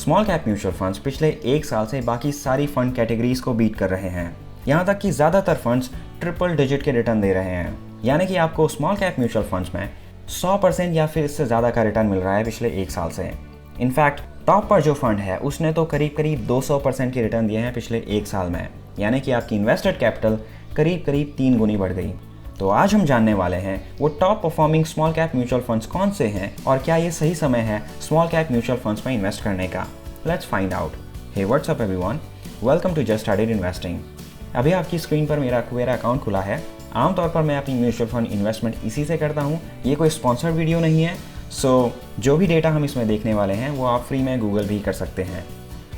Small cap mutual funds पिछले एक साल से बाकी सारी फंड कैटेगरीज को बीट कर रहे हैं। यहाँ तक कि ज़्यादातर फंड्स ट्रिपल डिजिट के रिटर्न दे रहे हैं, यानी कि आपको स्मॉल कैप म्यूचुअल फंड्स में 100% या फिर इससे ज़्यादा का रिटर्न मिल रहा है पिछले एक साल से। इनफैक्ट टॉप पर जो फंड है उसने तो करीब 200% के रिटर्न दिए हैं पिछले एक साल में, यानी कि आपकी इन्वेस्टेड कैपिटल करीब 3 गुनी बढ़ गई। तो आज हम जानने वाले हैं वो top performing small cap mutual funds कौन से हैं और क्या ये सही समय है स्मॉल कैप म्यूचुअल फंड्स में इन्वेस्ट करने का। Let's find out. Hey what's up everyone, welcome to just started investing. अभी आपकी स्क्रीन पर मेरा अकाउंट खुला है। आमतौर पर मैं अपनी म्यूचुअल फंड इन्वेस्टमेंट इसी से करता हूँ। ये कोई स्पॉन्सर्ड वीडियो नहीं है, सो जो भी डेटा हम इसमें देखने वाले हैं वो आप फ्री में गूगल भी कर सकते हैं।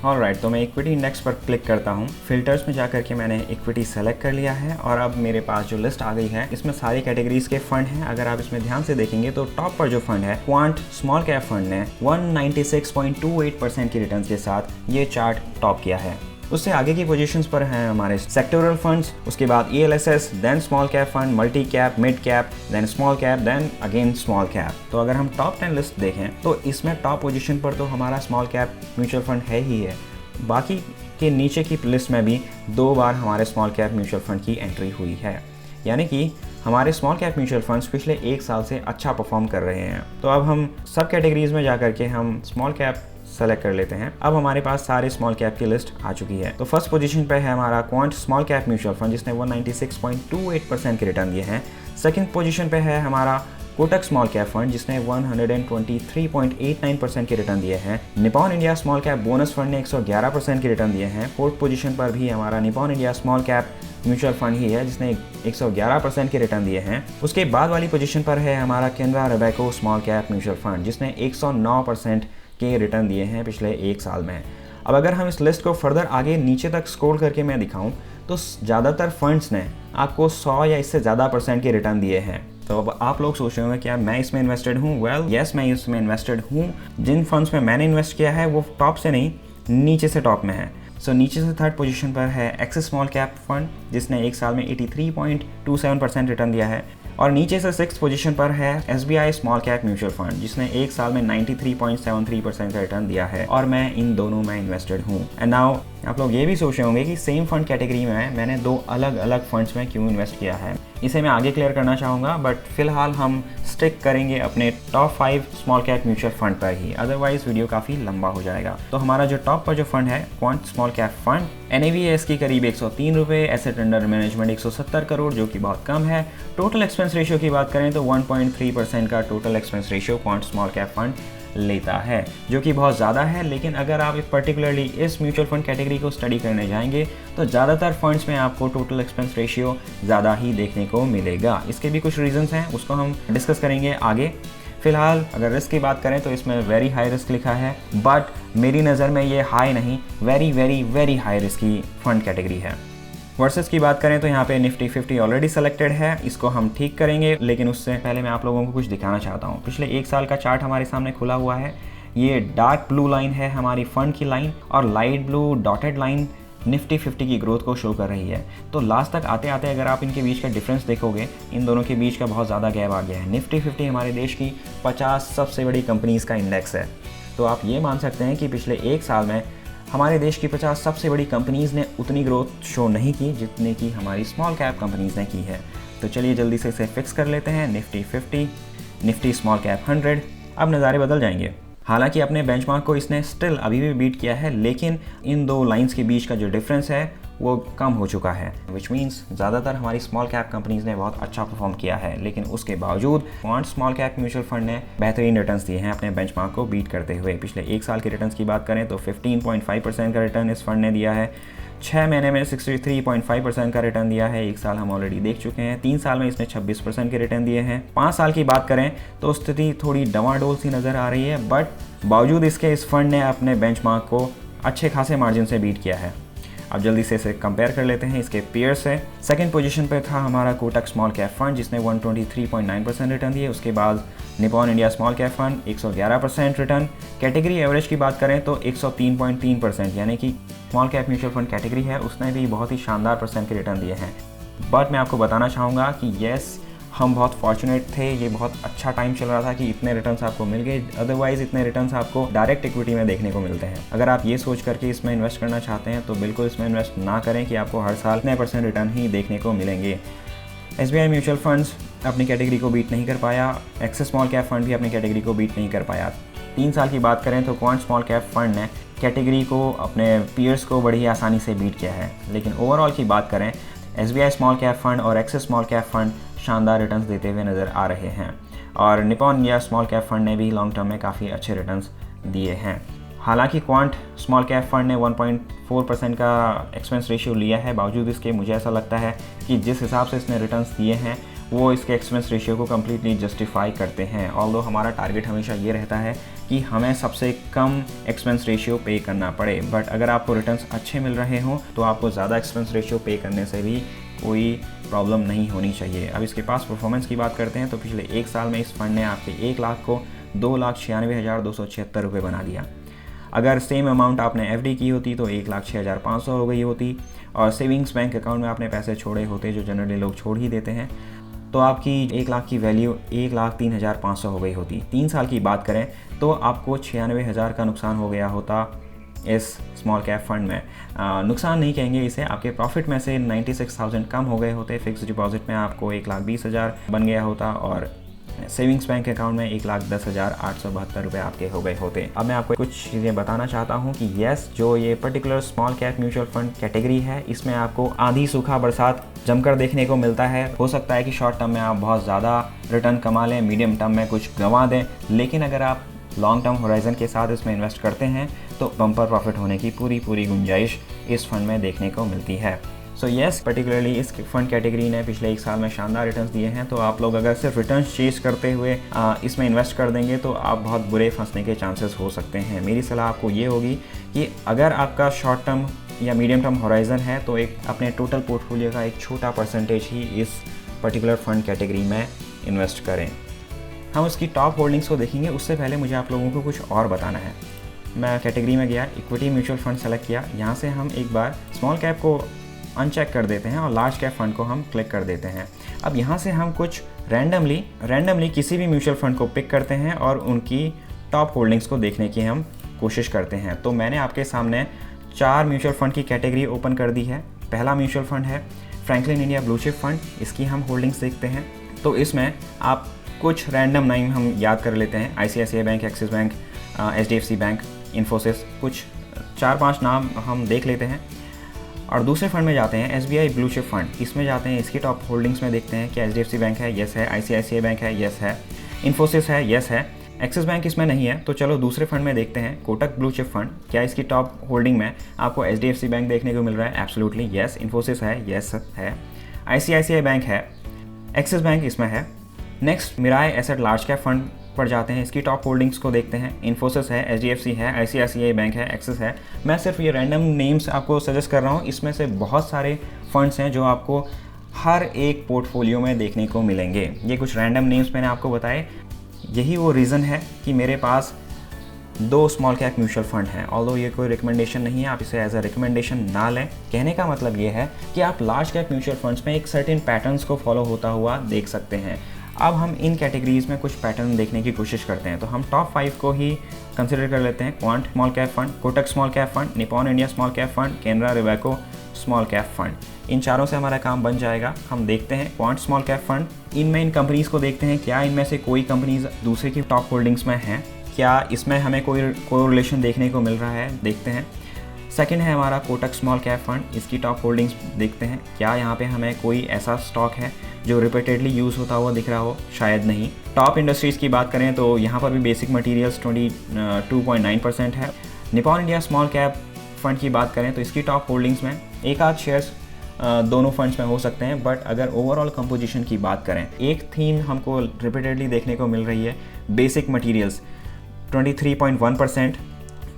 ऑलराइट, तो मैं इक्विटी इंडेक्स पर क्लिक करता हूँ। फिल्टर्स में जाकर के मैंने इक्विटी सेलेक्ट कर लिया है और अब मेरे पास जो लिस्ट आ गई है इसमें सारी कैटेगरीज के फंड हैं। अगर आप इसमें ध्यान से देखेंगे तो टॉप पर जो फंड है क्वांट स्मॉल कैप फंड ने 196.28% की रिटर्न के साथ ये चार्ट टॉप किया है। उससे आगे की पोजीशंस पर हैं हमारे सेक्टोरल फंड्स, उसके बाद ELSS, then small cap fund, multi cap, mid cap, then small cap, then again small cap. तो अगर हम टॉप 10 लिस्ट देखें तो इसमें टॉप पोजीशन पर तो हमारा स्मॉल कैप म्यूचुअल फंड है ही है। बाकी के नीचे की लिस्ट में भी 2 बार हमारे स्मॉल कैप म्यूचुअल फंड की एंट्री हुई है, यानी कि हमारे स्मॉल कैप म्यूचुअल फंड्स पिछले एक साल से अच्छा परफॉर्म कर रहे हैं। तो अब हम सब कैटेगरीज में जाकर के हम स्मॉल कैप सेलेक्ट कर लेते हैं। अब हमारे पास सारे स्मॉल कैप की लिस्ट आ चुकी है। तो फर्स्ट पोजीशन पे है हमारा quant small cap mutual fund जिसने 196.28% के रिटर्न दिए हैं। सेकंड पोजीशन पे है हमारा कोटक स्मॉल कैप फंड जिसने 123.89% के रिटर्न दिए हैं। Nippon India small cap bonus fund ने 111% के रिटर्न दिए हैं। फोर्थ पोजीशन पर भी हमारा Nippon India small cap mutual fund ही है जिसने 111% के रिटर्न दिए हैं। उसके बाद वाली पोजीशन पर है हमारा Canara Robeco small cap mutual fund जिसने 109% के रिटर्न दिए हैं पिछले एक साल में। अब अगर हम इस लिस्ट को फर्दर आगे नीचे तक स्क्रॉल करके मैं दिखाऊं तो ज़्यादातर फंड्स ने आपको 100 या इससे ज़्यादा % के रिटर्न दिए हैं। तो अब आप लोग सोच रहे होंगे क्या मैं इसमें इन्वेस्टेड हूँ? वेल यस, मैं इसमें इन्वेस्टेड हूँ। जिन फंड्स में मैंने इन्वेस्ट किया है वो टॉप से नहीं, नीचे से टॉप में है। सो नीचे से थर्ड पोजीशन पर है एक्सिस स्मॉल कैप फंड जिसने एक साल में 83.27% रिटर्न दिया है। और नीचे से सिक्स्थ पोजीशन पर है SBI small cap mutual fund जिसने एक साल में 93.73% का रिटर्न दिया है और मैं इन दोनों में इन्वेस्टेड हूँ। एंड नाउ आप लोग ये भी सोच रहे होंगे कि सेम फंड कैटेगरी में मैंने 2 अलग अलग फंड्स में क्यों इन्वेस्ट किया है। इसे मैं आगे क्लियर करना चाहूँगा, बट फिलहाल हम स्टिक करेंगे अपने top 5 small cap mutual fund पर ही, अदरवाइज वीडियो काफ़ी लंबा हो जाएगा। तो हमारा जो टॉप पर जो फंड है quant small cap fund, NAV है इसकी करीब 103 रुपये, एसेट अंडर मैनेजमेंट 170 करोड़ जो कि बहुत कम है। टोटल एक्सपेंस रेशियो की बात करें तो 1.3% का total expense ratio quant small cap fund लेता है, जो कि बहुत ज़्यादा है। लेकिन अगर आप पर्टिकुलरली इस म्यूचुअल फंड कैटेगरी को स्टडी करने जाएंगे तो ज़्यादातर फंड्स में आपको टोटल एक्सपेंस रेशियो ज़्यादा ही देखने को मिलेगा। इसके भी कुछ रीजंस हैं, उसको हम डिस्कस करेंगे आगे। फिलहाल अगर रिस्क की बात करें तो इसमें वेरी हाई रिस्क लिखा है, बट मेरी नज़र में ये हाई नहीं, वेरी हाई रिस्क की फंड कैटेगरी है। वर्सेस की बात करें तो यहाँ पे निफ्टी 50 ऑलरेडी सेलेक्टेड है, इसको हम ठीक करेंगे। लेकिन उससे पहले मैं आप लोगों को कुछ दिखाना चाहता हूँ। पिछले एक साल का चार्ट हमारे सामने खुला हुआ है। ये डार्क ब्लू लाइन है हमारी फंड की लाइन और light blue dotted line Nifty 50 की ग्रोथ को शो कर रही है। तो लास्ट तक आते आते अगर आप इनके बीच का डिफरेंस देखोगे, इन दोनों के बीच का बहुत ज़्यादा गैप आ गया है। निफ्टी 50 हमारे देश की 50 सबसे बड़ी कंपनीज़ का इंडेक्स है। तो आप ये मान सकते हैं कि पिछले एक साल में हमारे देश की 50 सबसे बड़ी कंपनीज़ ने उतनी ग्रोथ शो नहीं की जितनी की हमारी स्मॉल कैप कंपनीज़ ने की है। तो चलिए जल्दी से इसे फिक्स कर लेते हैं। Nifty 50, Nifty small cap 100। अब नज़ारे बदल जाएंगे। हालांकि अपने बेंचमार्क को इसने स्टिल अभी भी बीट किया है, लेकिन इन 2 लाइंस के बीच का जो डिफरेंस है वो कम हो चुका है, विच मीन्स ज़्यादातर हमारी स्मॉल कैप कंपनीज़ ने बहुत अच्छा परफॉर्म किया है। लेकिन उसके बावजूद quant small cap mutual fund ने बेहतरीन रिटर्न्स दिए हैं अपने बेंचमार्क को बीट करते हुए। पिछले एक साल के रिटर्न्स की बात करें तो 15.5% का रिटर्न इस फंड ने दिया है। 6 महीने में 63.5% का रिटर्न दिया है। एक साल हम ऑलरेडी देख चुके हैं। 3 साल में इसने 26% के रिटर्न दिए हैं। 5 साल की बात करें तो स्थिति थोड़ी डवाडोल सी नज़र आ रही है, बट बावजूद इसके इस फंड ने अपने बेंचमार्क को अच्छे खासे मार्जिन से बीट किया है। अब जल्दी से इसे कंपेयर कर लेते हैं इसके पेयर से। सेकंड पोजीशन पे था हमारा कोटक स्मॉल कैप फंड जिसने 123.9% रिटर्न दिए। उसके बाद Nippon India small cap fund 111% return. Category average की बात करें तो 103.3%, यानी कि small cap mutual fund category है उसने भी बहुत ही शानदार % के रिटर्न दिए हैं। बट मैं आपको बताना चाहूँगा कि येस, हम बहुत फॉर्चुनेट थे, ये बहुत अच्छा टाइम चल रहा था कि इतने रिटर्न्स आपको मिल गए। अदरवाइज़ इतने रिटर्न्स आपको डायरेक्ट इक्विटी में देखने को मिलते हैं। अगर आप ये सोच करके इसमें इन्वेस्ट करना चाहते हैं तो बिल्कुल इसमें इन्वेस्ट ना करें कि आपको हर साल इतने % रिटर्न ही देखने को मिलेंगे। SBI म्यूचुअल फंड्स अपनी कैटेगरी को बीट नहीं कर पाया, एक्सिस स्मॉल कैप फंड भी अपनी कैटेगरी को बीट नहीं कर पाया। 3 साल की बात करें तो क्वांट स्मॉल कैप फंड ने कैटेगरी को, अपने पीयर्स को बड़ी आसानी से बीट किया है। लेकिन ओवरऑल की बात करें, SBI स्मॉल कैप फंड और एक्सिस स्मॉल कैप फंड शानदार रिटर्न्स देते हुए नज़र आ रहे हैं और Nippon India small cap fund ने भी लॉन्ग टर्म में काफ़ी अच्छे रिटर्न्स दिए हैं। हालांकि क्वांट स्मॉल कैप फंड ने 1.4% का एक्सपेंस रेशियो लिया है, बावजूद इसके मुझे ऐसा लगता है कि जिस हिसाब से इसने रिटर्न्स दिए हैं वो इसके एक्सपेंस रेशियो को कम्प्लीटली जस्टिफाई करते हैं। ऑल्दो हमारा टारगेट हमेशा ये रहता है कि हमें सबसे कम एक्सपेंस रेशियो पे करना पड़े, बट अगर आपको रिटर्न्स अच्छे मिल रहे हों तो आपको ज़्यादा एक्सपेंस रेशियो पे करने से भी कोई प्रॉब्लम नहीं होनी चाहिए। अब इसके पास परफॉर्मेंस की बात करते हैं तो पिछले 1 साल में इस फंड ने आपके 1 लाख को 2,96,276 रुपये बना दिया। अगर सेम अमाउंट आपने FD की होती तो 1,06,500 हो गई होती, और सेविंग्स बैंक अकाउंट में आपने पैसे छोड़े होते, जो जनरली लोग छोड़ ही देते हैं, तो आपकी 1 लाख की वैल्यू 1,03,500 हो गई होती। 3 साल की बात करें तो आपको 96,000 का नुकसान हो गया होता इस स्मॉल कैप फंड में। नुकसान नहीं कहेंगे इसे, आपके प्रॉफिट में से 96,000 कम हो गए होते। फिक्स डिपॉजिट में आपको 1,20,000 बन गया होता और सेविंग्स बैंक अकाउंट में 1,10,872 रुपये आपके हो गए होते। अब मैं आपको कुछ चीज़ें बताना चाहता हूँ कि यस, जो ये particular small cap mutual fund category है, इसमें आपको आंधी सूखा बरसात जमकर देखने को मिलता है। हो सकता है कि शॉर्ट टर्म में आप बहुत ज़्यादा रिटर्न कमा लें, मीडियम टर्म में कुछ गंवा दें, लेकिन अगर आप लॉन्ग टर्म होराइजन के साथ इसमें इन्वेस्ट करते हैं तो बम्पर प्रॉफिट होने की पूरी गुंजाइश इस फंड में देखने को मिलती है। सो येस, पर्टिकुलरली इस फंड कैटेगरी ने पिछले 1 साल में शानदार रिटर्न्स दिए हैं। तो आप लोग अगर सिर्फ रिटर्न्स चेज करते हुए इसमें इन्वेस्ट कर देंगे तो आप बहुत बुरे फंसने के चांसेस हो सकते हैं। मेरी सलाह आपको ये होगी कि अगर आपका शॉर्ट टर्म या मीडियम टर्म होराइजन है तो एक अपने टोटल पोर्टफोलियो का एक छोटा परसेंटेज ही इस पर्टिकुलर फंड कैटेगरी में इन्वेस्ट करें। हम उसकी टॉप होल्डिंग्स को देखेंगे, उससे पहले मुझे आप लोगों को कुछ और बताना है। मैं कैटेगरी में गया, इक्विटी म्यूचुअल फंड सेलेक्ट किया, यहाँ से हम एक बार स्मॉल कैप को अनचेक कर देते हैं और लार्ज कैप फंड को हम क्लिक कर देते हैं। अब यहाँ से हम कुछ रैंडमली किसी भी म्यूचुअल फंड को पिक करते हैं और उनकी टॉप होल्डिंग्स को देखने की हम कोशिश करते हैं। तो मैंने आपके सामने 4 म्यूचुअल फंड की कैटेगरी ओपन कर दी है। पहला म्यूचुअल फंड है Franklin India blue chip fund, इसकी हम होल्डिंग्स देखते हैं। तो इसमें आप कुछ रैंडम नाम हम याद कर लेते हैं, ICICI bank, axis bank, HDFC bank, Infosys, कुछ 4-5 नाम हम देख लेते हैं। और दूसरे फंड में जाते हैं SBI ब्लू चिप फंड, इसमें जाते हैं, इसकी टॉप होल्डिंग्स में देखते हैं कि HDFC बैंक है, यस है, ICICI बैंक है, यस है, इन्फोसिस है, यस है, एक्सिस बैंक इसमें नहीं है। तो चलो दूसरे फंड में देखते हैं कोटक ब्लू चिप फंड, क्या इसकी टॉप होल्डिंग में आपको HDFC बैंक देखने को मिल रहा है? Absolutely yes. इन्फोसिस है, यस है, ICICI बैंक है, एक्सिस बैंक इसमें है। Next Mirae asset large cap fund पर जाते हैं, इसकी टॉप होल्डिंग्स को देखते हैं, इन्फोसिस है, HDFC है, ICICI बैंक है, एक्सिस है। मैं सिर्फ ये रैंडम नेम्स आपको सजेस्ट कर रहा हूँ, इसमें से बहुत सारे फंड्स हैं जो आपको हर एक पोर्टफोलियो में देखने को मिलेंगे। ये कुछ रैंडम नेम्स मैंने आपको बताए, यही वो रीज़न है कि मेरे पास 2 स्मॉल कैप म्यूचुअल फंड हैं। ऑल्दो ये कोई रिकमेंडेशन नहीं है, आप इसे एज अ रिकमेंडेशन ना लें। कहने का मतलब ये है कि आप लार्ज कैप म्यूचुअल फंड्स में एक सर्टेन पैटर्न्स को फॉलो होता हुआ देख सकते हैं। अब हम इन कैटेगरीज में कुछ पैटर्न देखने की कोशिश करते हैं, तो हम टॉप 5 को ही कंसिडर कर लेते हैं। Quant small cap fund, Kotak small cap fund, Nippon India small cap fund, Canara Robeco small cap fund. इन चारों से हमारा काम बन जाएगा। हम देखते हैं क्वांट स्मॉल कैप फंड, इनमें इन कंपनीज़ को देखते हैं, क्या इनमें से कोई कंपनीज दूसरे की टॉप होल्डिंग्स में हैं, क्या इसमें हमें कोई रिलेशन देखने को मिल रहा है, देखते हैं। सेकंड है हमारा कोटक स्मॉल कैप फंड, इसकी टॉप होल्डिंग्स देखते हैं, क्या यहाँ पे हमें कोई ऐसा स्टॉक है जो रिपीटेडली यूज़ होता हुआ दिख रहा हो, शायद नहीं। टॉप इंडस्ट्रीज़ की बात करें तो यहाँ पर भी बेसिक मटेरियल्स 22.9% है। Nippon India small cap fund की बात करें तो इसकी टॉप होल्डिंग्स में एक आध शेयर्स दोनों फंड्स में हो सकते हैं, बट अगर ओवरऑल कंपोजिशन की बात करें, एक थीम हमको रिपीटेडली देखने को मिल रही है, बेसिक मटेरियल्स 23.1%,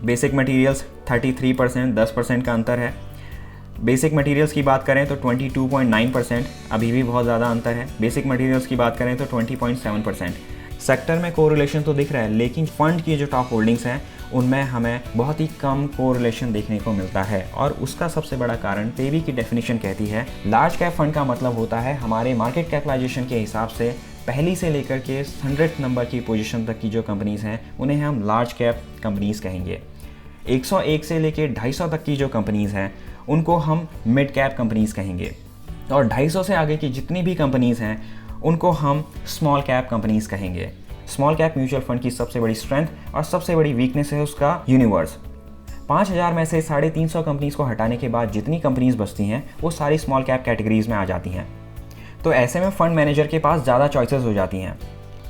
बेसिक मटेरियल्स 33%, 10% का अंतर है। बेसिक मटेरियल्स की बात करें तो 22.9%, अभी भी बहुत ज़्यादा अंतर है। बेसिक मटेरियल्स की बात करें तो 20.7%। सेक्टर में कोरिलेशन तो दिख रहा है, लेकिन फंड की जो टॉप होल्डिंग्स हैं उनमें हमें बहुत ही कम कोरिलेशन देखने को मिलता है। और उसका सबसे बड़ा कारण पेबी की डेफिनेशन कहती है, लार्ज कैप फंड का मतलब होता है हमारे मार्केट कैपिटलाइजेशन के हिसाब से पहली से लेकर के 100 नंबर की पोजीशन तक की जो कंपनीज़ हैं उन्हें हम लार्ज कैप कंपनीज़ कहेंगे। 101 से लेकर 250 तक की जो कंपनीज़ हैं उनको हम मिड कैप कंपनीज़ कहेंगे, और 250 से आगे की जितनी भी कंपनीज़ हैं उनको हम स्मॉल कैप कंपनीज़ कहेंगे। स्मॉल कैप म्यूचुअल फंड की सबसे बड़ी स्ट्रेंथ और सबसे बड़ी वीकनेस है उसका यूनिवर्स। 5000 में से 350 कंपनीज़ को हटाने के बाद जितनी कंपनीज़ बचती हैं वो सारी स्मॉल कैप कैटेगरीज़ में आ जाती हैं। तो ऐसे में फ़ंड मैनेजर के पास ज़्यादा चॉइसेस हो जाती हैं,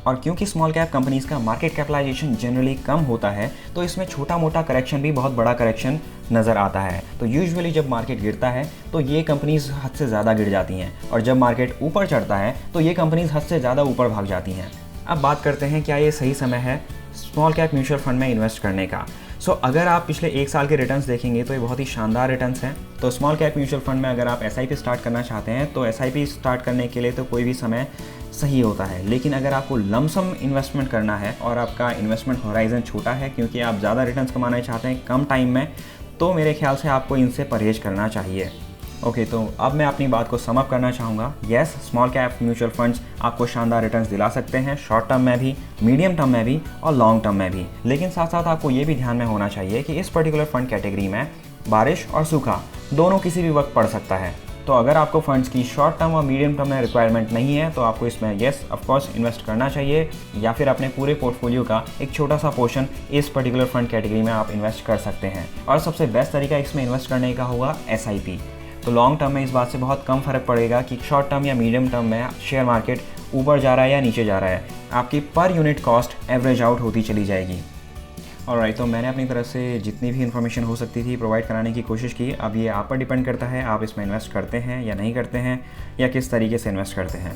और क्योंकि स्मॉल कैप कंपनीज़ का मार्केट कैपिटलाइजेशन जनरली कम होता है तो इसमें छोटा मोटा करेक्शन भी बहुत बड़ा करेक्शन नज़र आता है। तो यूजुअली जब मार्केट गिरता है तो ये कंपनीज़ हद से ज़्यादा गिर जाती हैं, और जब मार्केट ऊपर चढ़ता है तो ये कंपनीज़ हद से ज़्यादा ऊपर भाग जाती हैं। अब बात करते हैं क्या ये सही समय है स्मॉल कैप म्यूचुअल फंड में इन्वेस्ट करने का। अगर आप पिछले 1 साल के रिटर्न्स देखेंगे तो ये बहुत ही शानदार रिटर्न्स हैं। तो स्मॉल कैप म्यूचुअल फंड में अगर आप SIP स्टार्ट करना चाहते हैं तो SIP स्टार्ट करने के लिए तो कोई भी समय सही होता है, लेकिन अगर आपको लमसम इन्वेस्टमेंट करना है और आपका इन्वेस्टमेंट होराइजन छोटा है क्योंकि आप ज़्यादा रिटर्न्स कमाना चाहते हैं कम टाइम में, तो मेरे ख्याल से आपको इनसे परहेज करना चाहिए। ओके, तो अब मैं अपनी बात को सम अप करना चाहूँगा। Yes, small cap mutual funds आपको शानदार रिटर्न्स दिला सकते हैं, शॉर्ट टर्म में भी, मीडियम टर्म में भी और लॉन्ग टर्म में भी। लेकिन साथ साथ आपको ये भी ध्यान में होना चाहिए कि इस पर्टिकुलर फंड कैटेगरी में बारिश और सूखा दोनों किसी भी वक्त पड़ सकता है। तो अगर आपको फंड्स की शॉर्ट टर्म और मीडियम टर्म में रिक्वायरमेंट नहीं है तो आपको इसमें येस ऑफकोर्स इन्वेस्ट करना चाहिए, या फिर अपने पूरे पोर्टफोलियो का एक छोटा सा पोर्शन इस पर्टिकुलर फंड कैटेगरी में आप इन्वेस्ट कर सकते हैं। और सबसे बेस्ट तरीका इसमें इन्वेस्ट करने का होगा SIP। तो लॉन्ग टर्म में इस बात से बहुत कम फ़र्क पड़ेगा कि शॉर्ट टर्म या मीडियम टर्म में शेयर मार्केट ऊपर जा रहा है या नीचे जा रहा है, आपकी per unit cost average out होती चली जाएगी। ऑलराइट, तो मैंने अपनी तरफ से जितनी भी इन्फॉर्मेशन हो सकती थी प्रोवाइड कराने की कोशिश की। अब ये आप पर डिपेंड करता है आप इसमें इन्वेस्ट करते हैं या नहीं करते हैं, या किस तरीके से इन्वेस्ट करते हैं।